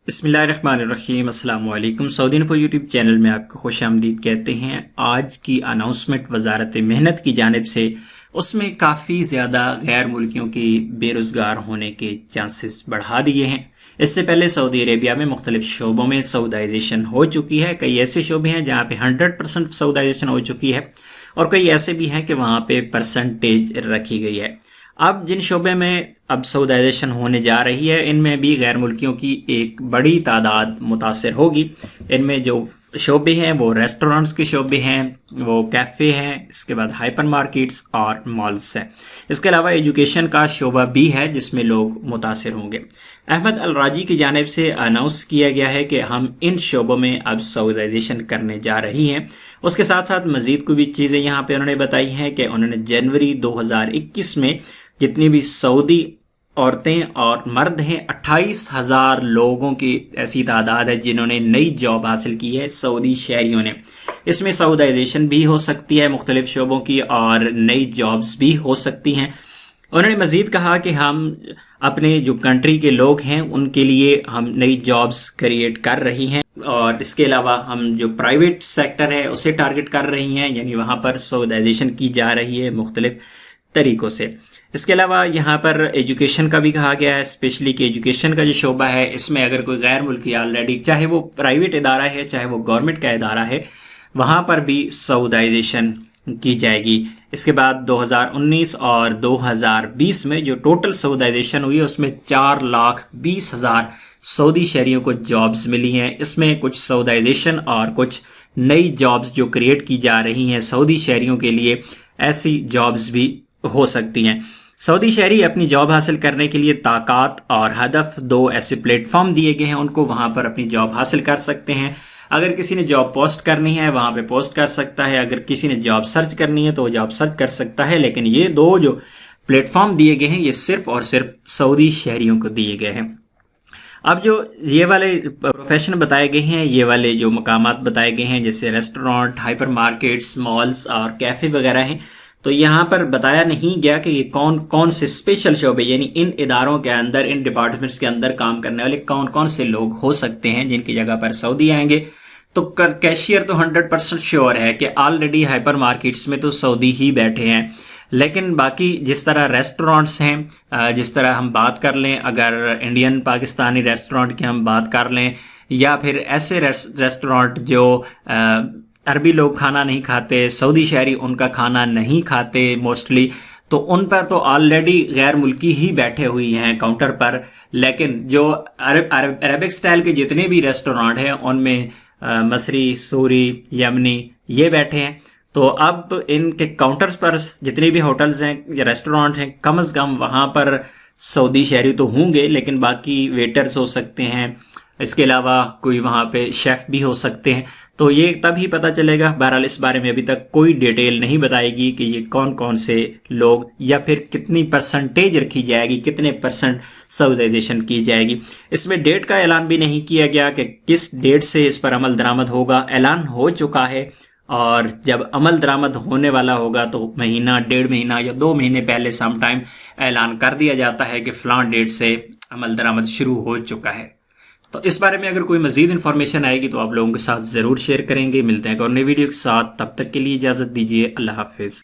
بسم اللہ الرحمن الرحیم۔ السلام علیکم۔ سعودی انفو یوٹیوب چینل میں آپ کو خوش آمدید کہتے ہیں۔ آج کی اناؤنسمنٹ وزارت محنت کی جانب سے، اس میں کافی زیادہ غیر ملکیوں کی بے روزگار ہونے کے چانسز بڑھا دیے ہیں۔ اس سے پہلے سعودی عربیہ میں مختلف شعبوں میں سعودائزیشن ہو چکی ہے۔ کئی ایسے شعبے ہیں جہاں پہ 100% سعودائزیشن ہو چکی ہے، اور کئی ایسے بھی ہیں کہ وہاں پہ پرسنٹیج رکھی گئی ہے۔ اب جن شعبے میں اب سعودائزیشن ہونے جا رہی ہے، ان میں بھی غیر ملکیوں کی ایک بڑی تعداد متاثر ہوگی۔ ان میں جو شعبے ہیں وہ ریسٹورانٹس کے شعبے ہیں، وہ کیفے ہیں، اس کے بعد ہائپر مارکیٹس اور مالز ہیں۔ اس کے علاوہ ایجوکیشن کا شعبہ بھی ہے جس میں لوگ متاثر ہوں گے۔ احمد الراجی کی جانب سے اناؤنس کیا گیا ہے کہ ہم ان شعبوں میں اب سعودائزیشن کرنے جا رہی ہیں۔ اس کے ساتھ ساتھ مزید کوئی بھی چیزیں یہاں پہ انہوں نے بتائی ہیں کہ انہوں نے جنوری 2021 میں جتنی بھی سعودی عورتیں اور مرد ہیں، 28,000 لوگوں کی ایسی تعداد ہے جنہوں نے نئی جاب حاصل کی ہے، سعودی شہریوں نے۔ اس میں سعودائزیشن بھی ہو سکتی ہے مختلف شعبوں کی، اور نئی جابز بھی ہو سکتی ہیں۔ انہوں نے مزید کہا کہ ہم اپنے جو کنٹری کے لوگ ہیں ان کے لیے ہم نئی جابز کریٹ کر رہی ہیں، اور اس کے علاوہ ہم جو پرائیویٹ سیکٹر ہے اسے ٹارگٹ کر رہی ہیں، یعنی وہاں پر سعودائزیشن کی جا رہی ہے مختلف طریقوں سے۔ اس کے علاوہ یہاں پر ایجوکیشن کا بھی کہا گیا ہے، اسپیشلی کہ ایجوکیشن کا جو شعبہ ہے اس میں اگر کوئی غیر ملکی آلریڈی، چاہے وہ پرائیویٹ ادارہ ہے چاہے وہ گورنمنٹ کا ادارہ ہے، وہاں پر بھی سعودائزیشن کی جائے گی۔ اس کے بعد 2019 اور 2020 میں جو ٹوٹل سعودائزیشن ہوئی ہے اس میں 4,20,000 سعودی شہریوں کو جابز ملی ہیں۔ اس میں کچھ سعودائزیشن اور کچھ نئی جابز جو کریٹ کی جا رہی ہیں سعودی شہریوں کے لیے، ایسی جابز بھی ہو سکتی ہیں۔ سعودی شہری اپنی جاب حاصل کرنے کے لیے طاقت اور ہدف، دو ایسے پلیٹ فارم دیے گئے ہیں ان کو، وہاں پر اپنی جاب حاصل کر سکتے ہیں۔ اگر کسی نے جاب پوسٹ کرنی ہے وہاں پہ پوسٹ کر سکتا ہے، اگر کسی نے جاب سرچ کرنی ہے تو وہ جاب سرچ کر سکتا ہے، لیکن یہ دو جو پلیٹ فارم دیے گئے ہیں یہ صرف اور صرف سعودی شہریوں کو دیے گئے ہیں۔ اب جو یہ والے پروفیشن بتائے گئے ہیں، یہ والے جو مقامات بتائے گئے ہیں جیسے ریسٹورانٹ، ہائپر مارکیٹس، مالز اور کیفے وغیرہ ہیں، تو یہاں پر بتایا نہیں گیا کہ یہ کون کون سے اسپیشل شعبے، یعنی ان اداروں کے اندر، ان ڈپارٹمنٹس کے اندر کام کرنے والے کون کون سے لوگ ہو سکتے ہیں جن کی جگہ پر سعودی آئیں گے۔ تو کیشیئر تو 100% شیور ہے کہ آلریڈی ہائپر مارکیٹس میں تو سعودی ہی بیٹھے ہیں، لیکن باقی جس طرح ریسٹورانٹس ہیں، جس طرح ہم بات کر لیں، اگر انڈین پاکستانی ریسٹورانٹ کی ہم بات کر لیں، یا پھر ایسے ریسٹورانٹ جو عربی لوگ کھانا نہیں کھاتے، سعودی شہری ان کا کھانا نہیں کھاتے موسٹلی، تو ان پر تو آلریڈی غیر ملکی ہی بیٹھے ہوئی ہیں کاؤنٹر پر۔ لیکن جو عربک سٹائل کے جتنے بھی ریسٹورانٹ ہیں ان میں مصری، سوری، یمنی یہ بیٹھے ہیں۔ تو اب ان کے کاؤنٹرز پر جتنے بھی ہوٹلز ہیں یا ریسٹورانٹ ہیں، کم از کم وہاں پر سعودی شہری تو ہوں گے، لیکن باقی ویٹرز ہو سکتے ہیں، اس کے علاوہ کوئی وہاں پہ شیف بھی ہو سکتے ہیں۔ تو یہ تب ہی پتہ چلے گا۔ بہرحال اس بارے میں ابھی تک کوئی ڈیٹیل نہیں بتائے گی کہ یہ کون کون سے لوگ، یا پھر کتنی پرسنٹیج رکھی جائے گی، کتنے پرسنٹ سعودائزیشن کی جائے گی۔ اس میں ڈیٹ کا اعلان بھی نہیں کیا گیا کہ کس ڈیٹ سے اس پر عمل درآمد ہوگا۔ اعلان ہو چکا ہے، اور جب عمل درآمد ہونے والا ہوگا تو مہینہ، 1.5 مہینہ یا 2 مہینے پہلے سم ٹائم اعلان کر دیا جاتا ہے کہ فلاں ڈیٹ سے عمل درآمد شروع ہو چکا ہے۔ تو اس بارے میں اگر کوئی مزید انفارمیشن آئے گی تو آپ لوگوں کے ساتھ ضرور شیئر کریں گے۔ ملتے ہیں ایک اور نئی ویڈیو کے ساتھ، تب تک کے لیے اجازت دیجیے، اللہ حافظ۔